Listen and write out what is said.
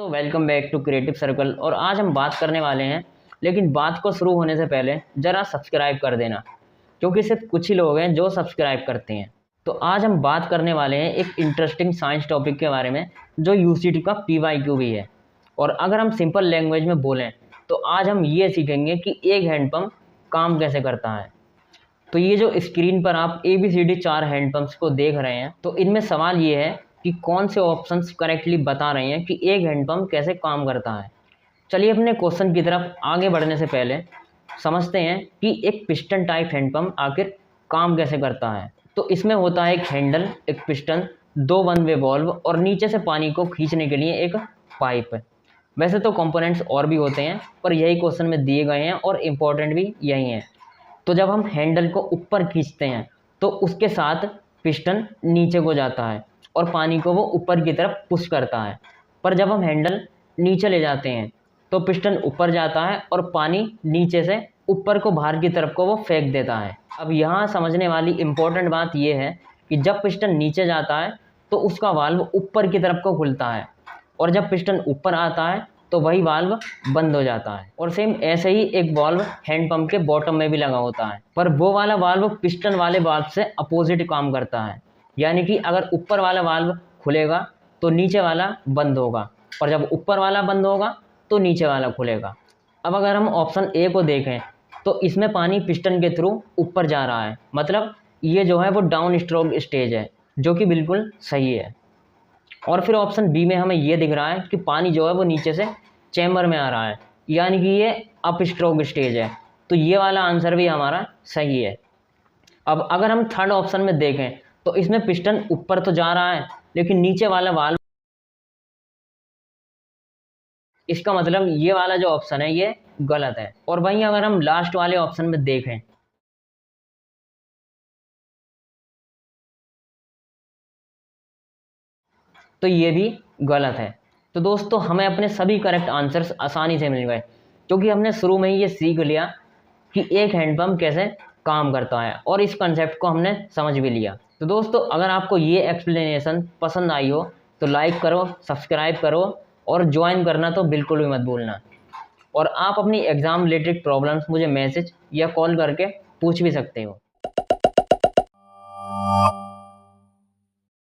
दोस्तों welcome back to creative circle. और आज हम बात करने वाले हैं, लेकिन बात को शुरू होने से पहले ज़रा सब्सक्राइब कर देना, क्योंकि सिर्फ कुछ ही लोग हैं जो सब्सक्राइब करते हैं। तो आज हम बात करने वाले हैं एक इंटरेस्टिंग साइंस टॉपिक के बारे में जो यूसीटी का पीवाईक्यू भी है। और अगर हम सिंपल लैंग्वेज में बोलें तो आज हम ये सीखेंगे कि एक हैंडपम्प काम कैसे करता है। तो ये जो स्क्रीन पर आप ABCD 4 हैंडपम्प्स को देख रहे हैं, तो इनमें सवाल ये है कि कौन से ऑप्शंस करेक्टली बता रहे हैं कि एक हैंडपम्प कैसे काम करता है। चलिए अपने क्वेश्चन की तरफ आगे बढ़ने से पहले समझते हैं कि एक पिस्टन टाइप हैंडपम्प आखिर काम कैसे करता है। तो इसमें होता है एक हैंडल, एक पिस्टन, 2 वन वे वाल्व और नीचे से पानी को खींचने के लिए एक पाइप। वैसे तो कंपोनेंट्स और भी होते हैं, पर यही क्वेश्चन में दिए गए हैं और इम्पोर्टेंट भी यही हैं। तो जब हम हैंडल को ऊपर खींचते हैं तो उसके साथ पिस्टन नीचे को जाता है और पानी को वो ऊपर की तरफ पुश करता है। पर जब हम हैंडल नीचे ले जाते हैं तो पिस्टन ऊपर जाता है और पानी नीचे से ऊपर को बाहर की तरफ को वो फेंक देता है। अब यहाँ समझने वाली इम्पोर्टेंट बात ये है कि जब पिस्टन नीचे जाता है तो उसका वाल्व ऊपर की तरफ को खुलता है, और जब पिस्टन ऊपर आता है तो वही वाल्व बंद हो जाता है। और सेम ऐसे ही एक वाल्व हैंडपम्प के बॉटम में भी लगा होता है, पर वो वाला वाल्व पिस्टन वाले वाल्व से अपोजिट काम करता है। यानी कि अगर ऊपर वाला वाल्व खुलेगा तो नीचे वाला बंद होगा, और जब ऊपर वाला बंद होगा तो नीचे वाला खुलेगा। अब अगर हम ऑप्शन ए को देखें तो इसमें पानी पिस्टन के थ्रू ऊपर जा रहा है, मतलब ये जो है वो डाउन स्ट्रोक स्टेज है, जो कि बिल्कुल सही है। और फिर ऑप्शन बी में हमें ये दिख रहा है कि पानी जो है वो नीचे से चैम्बर में आ रहा है, यानी कि ये अप स्ट्रोक स्टेज है। तो ये वाला आंसर भी हमारा सही है। अब अगर हम थर्ड ऑप्शन में देखें तो इसमें पिस्टन ऊपर तो जा रहा है, लेकिन नीचे वाला वाल्व, इसका मतलब ये वाला जो ऑप्शन है ये गलत है। और वहीं अगर हम लास्ट वाले ऑप्शन में देखें तो ये भी गलत है। तो दोस्तों हमें अपने सभी करेक्ट आंसर्स आसानी से मिल गए, क्योंकि हमने शुरू में ही ये सीख लिया कि एक हैंडपम्प कैसे काम करता है, और इस कंसेप्ट को हमने समझ भी लिया। तो दोस्तों अगर आपको ये एक्सप्लेनेशन पसंद आई हो तो लाइक करो, सब्सक्राइब करो और ज्वाइन करना तो बिल्कुल भी मत भूलना। और आप अपनी एग्ज़ाम रिलेटेड प्रॉब्लम्स मुझे मैसेज या कॉल करके पूछ भी सकते हो।